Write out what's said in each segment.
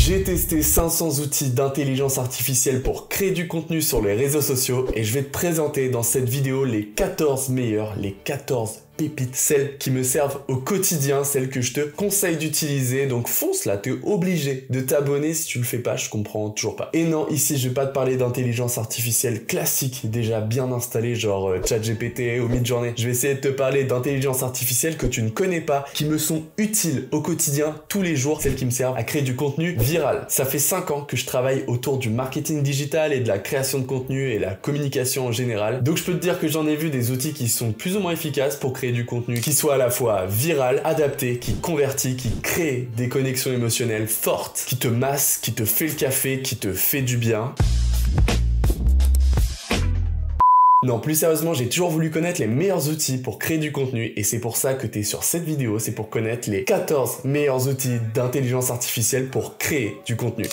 J'ai testé 500 outils d'intelligence artificielle pour créer du contenu sur les réseaux sociaux et je vais te présenter dans cette vidéo les 14 meilleurs, les 14 pépites, celles qui me servent au quotidien, celles que je te conseille d'utiliser. Donc fonce là, t'es obligé de t'abonner. Si tu le fais pas, je comprends toujours pas. Et non, ici je vais pas te parler d'intelligence artificielle classique déjà bien installée, genre ChatGPT ou Midjourney. Je vais essayer de te parler d'intelligence artificielle que tu ne connais pas, qui me sont utiles au quotidien tous les jours, celles qui me servent à créer du contenu viral. Ça fait 5 ans que je travaille autour du marketing digital et de la création de contenu et la communication en général. Donc je peux te dire que j'en ai vu des outils qui sont plus ou moins efficaces pour créer du contenu qui soit à la fois viral, adapté, qui convertit, qui crée des connexions émotionnelles fortes, qui te masse, qui te fait le café, qui te fait du bien. Non, plus sérieusement, j'ai toujours voulu connaître les meilleurs outils pour créer du contenu et c'est pour ça que tu es sur cette vidéo, c'est pour connaître les 14 meilleurs outils d'intelligence artificielle pour créer du contenu.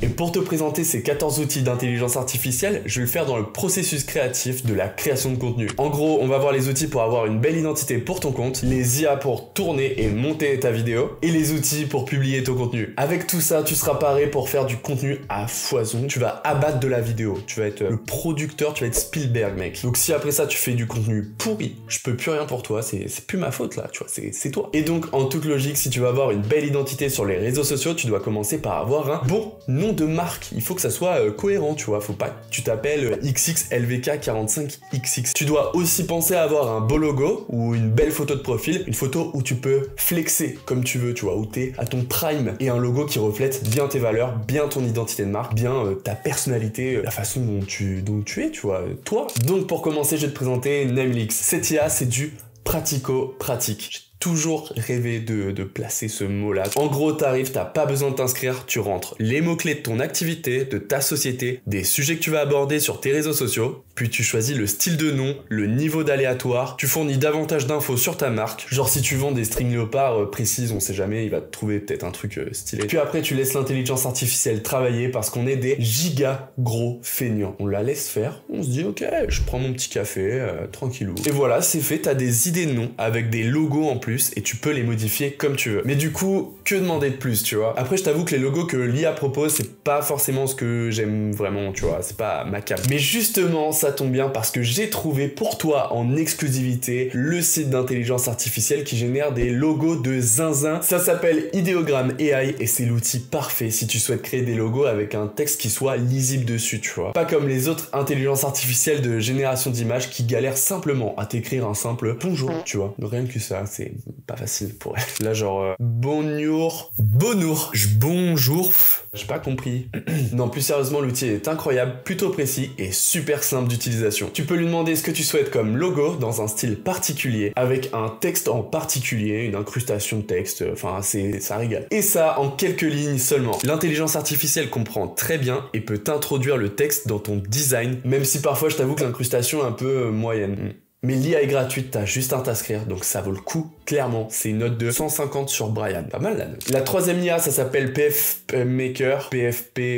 Et pour te présenter ces 14 outils d'intelligence artificielle, je vais le faire dans le processus créatif de la création de contenu. En gros, on va voir les outils pour avoir une belle identité pour ton compte, les IA pour tourner et monter ta vidéo, et les outils pour publier ton contenu. Avec tout ça, tu seras paré pour faire du contenu à foison. Tu vas abattre de la vidéo, tu vas être le producteur, tu vas être Spielberg, mec. Donc si après ça, tu fais du contenu pourri, je peux plus rien pour toi, c'est plus ma faute là, tu vois, c'est toi. Et donc, en toute logique, si tu veux avoir une belle identité sur les réseaux sociaux, tu dois commencer par avoir un bon nom de marque. Il faut que ça soit cohérent, tu vois. Faut pas que tu t'appelles XXLVK45XX. Tu dois aussi penser à avoir un beau logo ou une belle photo de profil, une photo où tu peux flexer comme tu veux, tu vois, où t'es à ton prime, et un logo qui reflète bien tes valeurs, bien ton identité de marque, bien ta personnalité, la façon dont tu es, tu vois, toi. Donc pour commencer, je vais te présenter Namelix. Cette IA, c'est du pratico-pratique. Toujours rêvé de placer ce mot-là. En gros, t'arrives, t'as pas besoin de t'inscrire, tu rentres les mots-clés de ton activité, de ta société, des sujets que tu vas aborder sur tes réseaux sociaux, puis tu choisis le style de nom, le niveau d'aléatoire, tu fournis davantage d'infos sur ta marque, genre si tu vends des strings léopards précises, on sait jamais, il va te trouver peut-être un truc stylé. Puis après, tu laisses l'intelligence artificielle travailler parce qu'on est des giga gros feignants. On la laisse faire, on se dit ok, je prends mon petit café, tranquillou. Et voilà, c'est fait, t'as des idées de noms avec des logos en plus, et tu peux les modifier comme tu veux. Mais du coup, que demander de plus, tu vois? Après, je t'avoue que les logos que l'IA propose, c'est pas forcément ce que j'aime vraiment, tu vois, c'est pas ma came. Mais justement, ça tombe bien parce que j'ai trouvé pour toi en exclusivité le site d'intelligence artificielle qui génère des logos de zinzin. Ça s'appelle Ideogram AI et c'est l'outil parfait si tu souhaites créer des logos avec un texte qui soit lisible dessus, tu vois. Pas comme les autres intelligences artificielles de génération d'images qui galèrent simplement à t'écrire un simple bonjour, tu vois. Rien que ça, c'est pas facile pour elle. Là, genre, bonjour, bonjour, j'ai pas compris. Non, plus sérieusement, l'outil est incroyable, plutôt précis et super simple d'utilisation. Tu peux lui demander ce que tu souhaites comme logo dans un style particulier, avec un texte en particulier, une incrustation de texte, enfin, ça régale. Et ça, en quelques lignes seulement. L'intelligence artificielle comprend très bien et peut introduire le texte dans ton design, même si parfois, je t'avoue que l'incrustation est un peu moyenne. Mais l'IA est gratuite, t'as juste à t'inscrire, donc ça vaut le coup, clairement. C'est une note de 150 sur Brian. Pas mal la note. La troisième IA, ça s'appelle PFP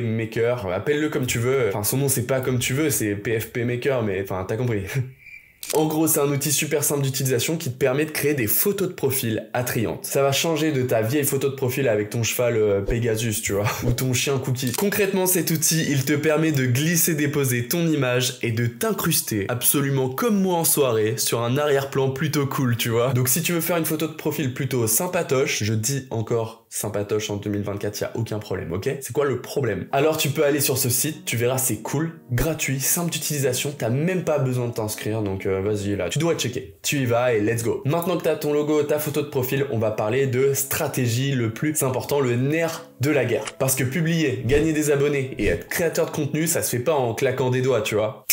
Maker. Appelle-le comme tu veux. Enfin, son nom, c'est pas comme tu veux, c'est PFP Maker, mais enfin, t'as compris. En gros, c'est un outil super simple d'utilisation qui te permet de créer des photos de profil attrayantes. Ça va changer de ta vieille photo de profil avec ton cheval Pegasus, tu vois, ou ton chien Cookie. Concrètement, cet outil, il te permet de glisser-déposer ton image et de t'incruster, absolument comme moi en soirée, sur un arrière-plan plutôt cool, tu vois. Donc si tu veux faire une photo de profil plutôt sympatoche, je dis encore sympatoche en 2024, y a aucun problème, ok? C'est quoi le problème? Alors tu peux aller sur ce site, tu verras, c'est cool, gratuit, simple d'utilisation, t'as même pas besoin de t'inscrire, donc vas-y là, tu dois checker. Tu y vas et let's go. Maintenant que t'as ton logo, ta photo de profil, on va parler de stratégie, le plus important, le nerf de la guerre. Parce que publier, gagner des abonnés et être créateur de contenu, ça se fait pas en claquant des doigts, tu vois.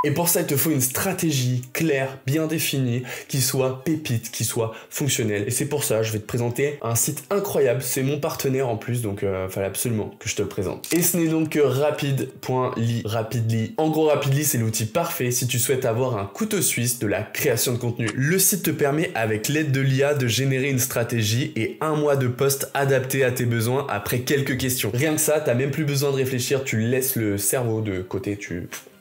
Et pour ça, il te faut une stratégie claire, bien définie, qui soit pépite, qui soit fonctionnelle. Et c'est pour ça, je vais te présenter un site incroyable. C'est mon partenaire en plus, donc fallait absolument que je te le présente. Et ce n'est donc que rapid.ly. Rapidly. En gros, Rapidly, c'est l'outil parfait si tu souhaites avoir un couteau suisse de la création de contenu. Le site te permet, avec l'aide de l'IA, de générer une stratégie et un mois de post adapté à tes besoins après quelques questions. Rien que ça, t'as même plus besoin de réfléchir, tu laisses le cerveau de côté,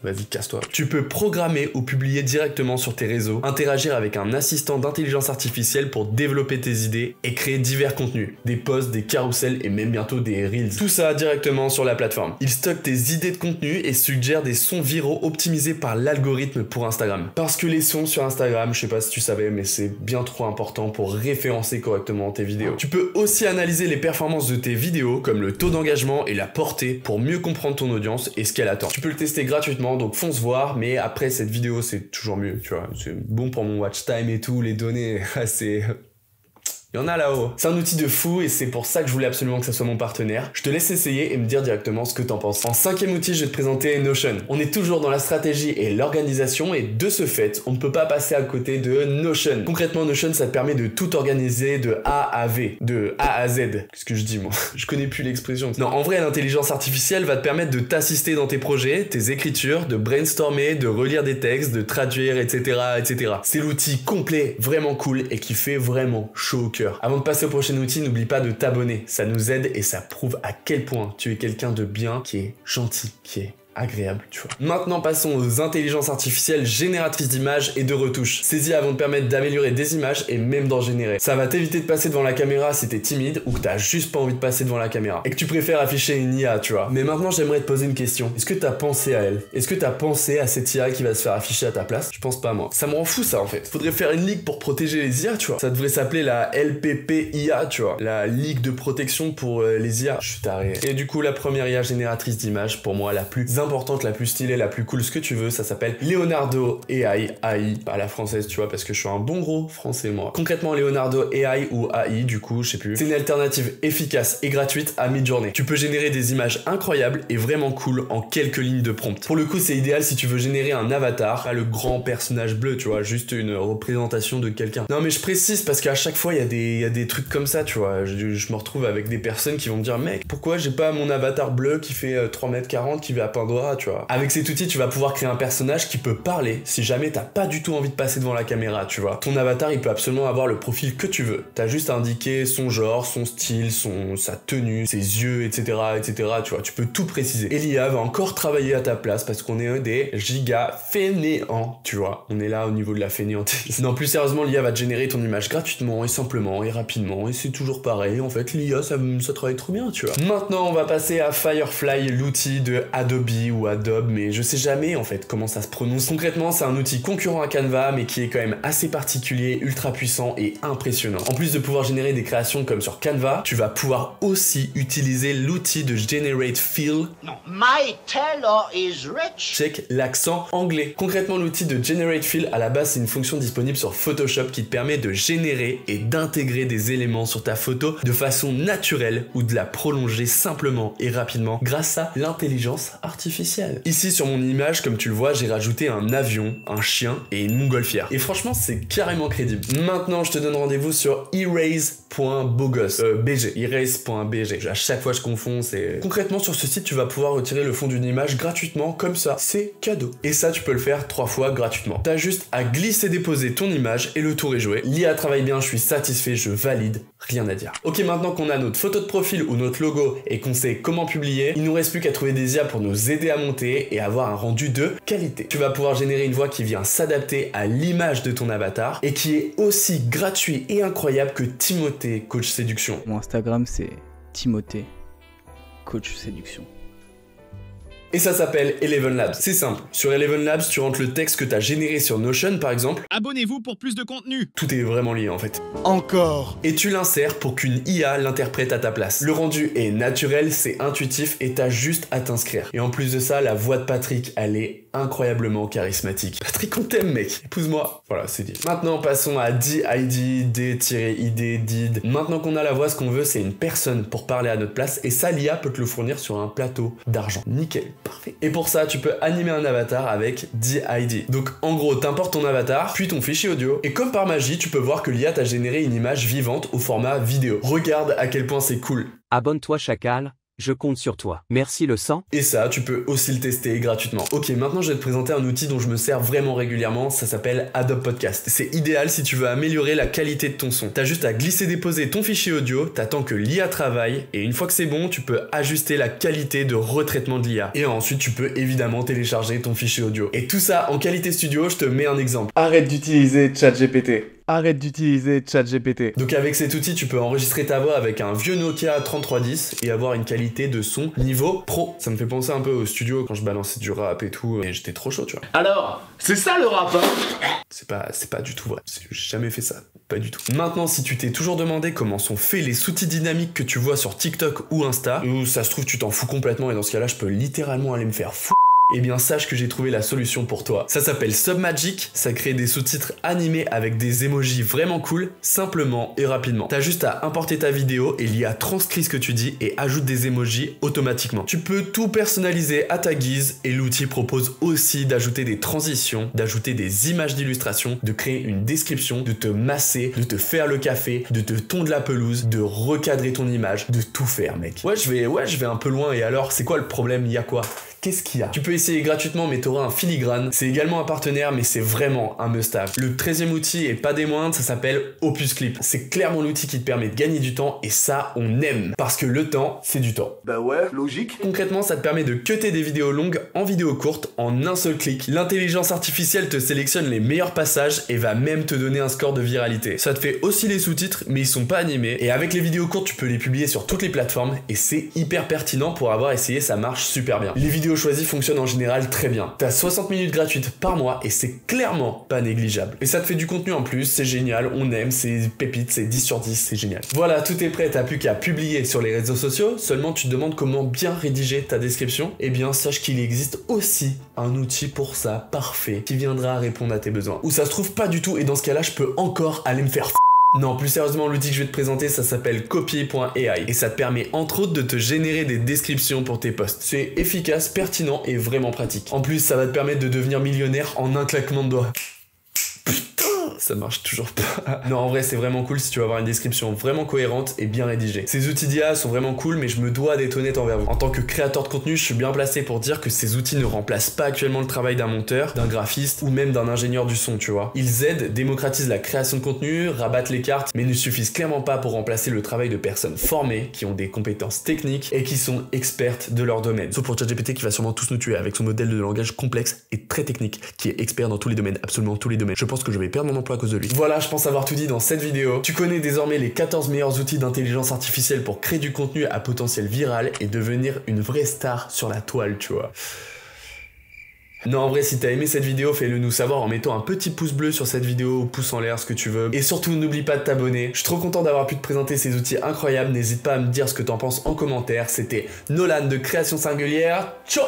vas-y, casse-toi. Tu peux programmer ou publier directement sur tes réseaux, interagir avec un assistant d'intelligence artificielle pour développer tes idées et créer divers contenus, des posts, des carousels et même bientôt des reels. Tout ça directement sur la plateforme. Il stocke tes idées de contenu et suggère des sons viraux optimisés par l'algorithme pour Instagram. Parce que les sons sur Instagram, je sais pas si tu savais, mais c'est bien trop important pour référencer correctement tes vidéos. Tu peux aussi analyser les performances de tes vidéos, comme le taux d'engagement et la portée, pour mieux comprendre ton audience et ce qu'elle attend. Tu peux le tester gratuitement, donc fonce voir, mais après cette vidéo, c'est toujours mieux, tu vois. C'est bon pour mon watch time et tout, les données, c'est... Il y en a là-haut. C'est un outil de fou et c'est pour ça que je voulais absolument que ça soit mon partenaire. Je te laisse essayer et me dire directement ce que t'en penses. En 5e outil, je vais te présenter Notion. On est toujours dans la stratégie et l'organisation et de ce fait, on ne peut pas passer à côté de Notion. Concrètement, Notion, ça te permet de tout organiser de A à V, de A à Z. Qu'est-ce que je dis moi? Je connais plus l'expression. Non, en vrai, l'intelligence artificielle va te permettre de t'assister dans tes projets, tes écritures, de brainstormer, de relire des textes, de traduire, etc., etc. C'est l'outil complet, vraiment cool et qui fait vraiment chaud au cœur. Avant de passer au prochain outil, n'oublie pas de t'abonner. Ça nous aide et ça prouve à quel point tu es quelqu'un de bien, qui est gentil, qui est agréable, tu vois. Maintenant, passons aux intelligences artificielles génératrices d'images et de retouches. Ces IA vont te permettre d'améliorer des images et même d'en générer. Ça va t'éviter de passer devant la caméra si t'es timide ou que t'as juste pas envie de passer devant la caméra et que tu préfères afficher une IA, tu vois. Mais maintenant, j'aimerais te poser une question. Est-ce que t'as pensé à elle? Est-ce que t'as pensé à cette IA qui va se faire afficher à ta place? Je pense pas, moi. Ça me rend fou, ça, en fait. Faudrait faire une ligue pour protéger les IA, tu vois. Ça devrait s'appeler la LPPIA, tu vois. La Ligue de protection pour les IA. Je suis taré. Et du coup, la première IA génératrice d'images, pour moi, la plus importante, la plus stylée, la plus cool, ce que tu veux, ça s'appelle Leonardo AI, pas la française, tu vois, parce que je suis un bon gros français, moi. Concrètement, Leonardo AI ou AI, du coup, je sais plus. C'est une alternative efficace et gratuite à Midjourney. Tu peux générer des images incroyables et vraiment cool en quelques lignes de prompt. Pour le coup, c'est idéal si tu veux générer un avatar, pas le grand personnage bleu, tu vois, juste une représentation de quelqu'un. Non, mais je précise parce qu'à chaque fois, il y a des trucs comme ça, tu vois. Je me retrouve avec des personnes qui vont me dire, mec, pourquoi j'ai pas mon avatar bleu qui fait 3,40 m qui va à Pandora, tu vois. Avec cet outil, tu vas pouvoir créer un personnage qui peut parler si jamais t'as pas du tout envie de passer devant la caméra, tu vois. Ton avatar, il peut absolument avoir le profil que tu veux. T'as juste à indiquer son genre, son style, sa tenue, ses yeux, etc., etc., tu vois. Tu peux tout préciser. Et l'IA va encore travailler à ta place parce qu'on est des giga fainéants, tu vois. On est là au niveau de la fainéantise. Non, plus sérieusement, l'IA va te générer ton image gratuitement et simplement et rapidement et c'est toujours pareil. En fait, l'IA, ça travaille trop bien, tu vois. Maintenant, on va passer à Firefly, l'outil de Adobe ou Adobe, mais je sais jamais en fait comment ça se prononce. Concrètement, c'est un outil concurrent à Canva, mais qui est quand même assez particulier, ultra puissant et impressionnant. En plus de pouvoir générer des créations comme sur Canva, tu vas pouvoir aussi utiliser l'outil de Generate Fill. Non, my tailor is rich. Check l'accent anglais. Concrètement, l'outil de Generate Fill, à la base, c'est une fonction disponible sur Photoshop qui te permet de générer et d'intégrer des éléments sur ta photo de façon naturelle ou de la prolonger simplement et rapidement grâce à l'intelligence artificielle. Ici, sur mon image, comme tu le vois, j'ai rajouté un avion, un chien et une montgolfière. Et franchement, c'est carrément crédible. Maintenant, je te donne rendez-vous sur erase.bg. Erase.bg. À chaque fois, je confonds, c'est... Concrètement, sur ce site, tu vas pouvoir retirer le fond d'une image gratuitement, comme ça. C'est cadeau. Et ça, tu peux le faire 3 fois gratuitement. T'as juste à glisser-déposer ton image et le tour est joué. L'IA travaille bien, je suis satisfait, je valide. Rien à dire. Ok, maintenant qu'on a notre photo de profil ou notre logo et qu'on sait comment publier, il nous reste plus qu'à trouver des IA pour nous aider à monter et avoir un rendu de qualité. Tu vas pouvoir générer une voix qui vient s'adapter à l'image de ton avatar et qui est aussi gratuit et incroyable que Timothée, coach séduction. Mon Instagram, c'est Timothée, coach séduction. Et ça s'appelle Eleven Labs. C'est simple. Sur Eleven Labs, tu rentres le texte que tu as généré sur Notion, par exemple. Abonnez-vous pour plus de contenu. Tout est vraiment lié, en fait. Encore. Et tu l'insères pour qu'une IA l'interprète à ta place. Le rendu est naturel, c'est intuitif et t'as juste à t'inscrire. Et en plus de ça, la voix de Patrick, elle est incroyablement charismatique. Patrick, on t'aime, mec. Épouse-moi. Voilà, c'est dit. Maintenant, passons à DID, D-ID, DID. Maintenant qu'on a la voix, ce qu'on veut, c'est une personne pour parler à notre place. Et ça, l'IA peut te le fournir sur un plateau d'argent. Nickel. Parfait. Et pour ça, tu peux animer un avatar avec DID. Donc, en gros, t'importes ton avatar, puis ton fichier audio. Et comme par magie, tu peux voir que l'IA t'a généré une image vivante au format vidéo. Regarde à quel point c'est cool. Abonne-toi, chacal. Je compte sur toi. Merci le sang. Et ça, tu peux aussi le tester gratuitement. Ok, maintenant je vais te présenter un outil dont je me sers vraiment régulièrement, ça s'appelle Adobe Podcast. C'est idéal si tu veux améliorer la qualité de ton son. T'as juste à glisser-déposer ton fichier audio, t'attends que l'IA travaille, et une fois que c'est bon, tu peux ajuster la qualité de retraitement de l'IA. Et ensuite, tu peux évidemment télécharger ton fichier audio. Et tout ça en qualité studio, je te mets un exemple. Arrête d'utiliser ChatGPT. Arrête d'utiliser ChatGPT. Donc avec cet outil, tu peux enregistrer ta voix avec un vieux Nokia 3310 et avoir une qualité de son niveau pro. Ça me fait penser un peu au studio quand je balançais du rap et tout, et j'étais trop chaud, tu vois. Alors, c'est ça le rap, hein? C'est pas du tout vrai. J'ai jamais fait ça. Pas du tout. Maintenant, si tu t'es toujours demandé comment sont faits les sous-titres dynamiques que tu vois sur TikTok ou Insta, ou ça se trouve tu t'en fous complètement et dans ce cas-là, je peux littéralement aller me faire fou. Eh bien sache que j'ai trouvé la solution pour toi. Ça s'appelle Submagic, ça crée des sous-titres animés avec des emojis vraiment cool, simplement et rapidement. T'as juste à importer ta vidéo et l'IA transcrit ce que tu dis et ajoute des emojis automatiquement. Tu peux tout personnaliser à ta guise et l'outil propose aussi d'ajouter des transitions, d'ajouter des images d'illustration, de créer une description, de te masser, de te faire le café, de te tondre la pelouse, de recadrer ton image, de tout faire mec. Ouais je vais un peu loin et alors c'est quoi le problème? Il y a quoi? Qu'est-ce qu'il y a? Tu peux essayer gratuitement mais t'auras un filigrane. C'est également un partenaire mais c'est vraiment un must-have. Le 13e outil et pas des moindres, ça s'appelle Opus Clip. C'est clairement l'outil qui te permet de gagner du temps et ça on aime. Parce que le temps, c'est du temps. Bah ouais, logique. Concrètement, ça te permet de cutter des vidéos longues en vidéos courtes en un seul clic. L'intelligence artificielle te sélectionne les meilleurs passages et va même te donner un score de viralité. Ça te fait aussi les sous-titres mais ils sont pas animés. Et avec les vidéos courtes, tu peux les publier sur toutes les plateformes et c'est hyper pertinent pour avoir essayé, ça marche super bien. Les vidéos choisies fonctionnent en général très bien. T'as 60 minutes gratuites par mois et c'est clairement pas négligeable. Et ça te fait du contenu en plus, c'est génial, on aime, c'est pépite, c'est 10 sur 10, c'est génial. Voilà, tout est prêt, t'as plus qu'à publier sur les réseaux sociaux, seulement tu te demandes comment bien rédiger ta description. Eh bien, sache qu'il existe aussi un outil pour ça, parfait, qui viendra répondre à tes besoins. Ou ça se trouve pas du tout et dans ce cas-là, je peux encore aller me faire Non, plus sérieusement, l'outil que je vais te présenter, ça s'appelle Copier.ai et ça te permet entre autres de te générer des descriptions pour tes posts. C'est efficace, pertinent et vraiment pratique. En plus, ça va te permettre de devenir millionnaire en un claquement de doigts. Ça marche toujours pas. Non, en vrai, c'est vraiment cool si tu veux avoir une description vraiment cohérente et bien rédigée. Ces outils d'IA sont vraiment cool, mais je me dois d'être honnête envers vous. En tant que créateur de contenu, je suis bien placé pour dire que ces outils ne remplacent pas actuellement le travail d'un monteur, d'un graphiste ou même d'un ingénieur du son, tu vois. Ils aident, démocratisent la création de contenu, rabattent les cartes, mais ne suffisent clairement pas pour remplacer le travail de personnes formées, qui ont des compétences techniques et qui sont expertes de leur domaine. Sauf pour ChatGPT qui va sûrement tous nous tuer avec son modèle de langage complexe et très technique, qui est expert dans tous les domaines, absolument tous les domaines. Je pense que je vais perdre mon emploi à cause de lui. Voilà, je pense avoir tout dit dans cette vidéo. Tu connais désormais les 14 meilleurs outils d'intelligence artificielle pour créer du contenu à potentiel viral et devenir une vraie star sur la toile, tu vois. Non, en vrai, si t'as aimé cette vidéo, fais-le nous savoir en mettant un petit pouce bleu sur cette vidéo ou pouce en l'air, ce que tu veux. Et surtout, n'oublie pas de t'abonner. Je suis trop content d'avoir pu te présenter ces outils incroyables. N'hésite pas à me dire ce que t'en penses en commentaire. C'était Nolan de Création Singulière. Ciao!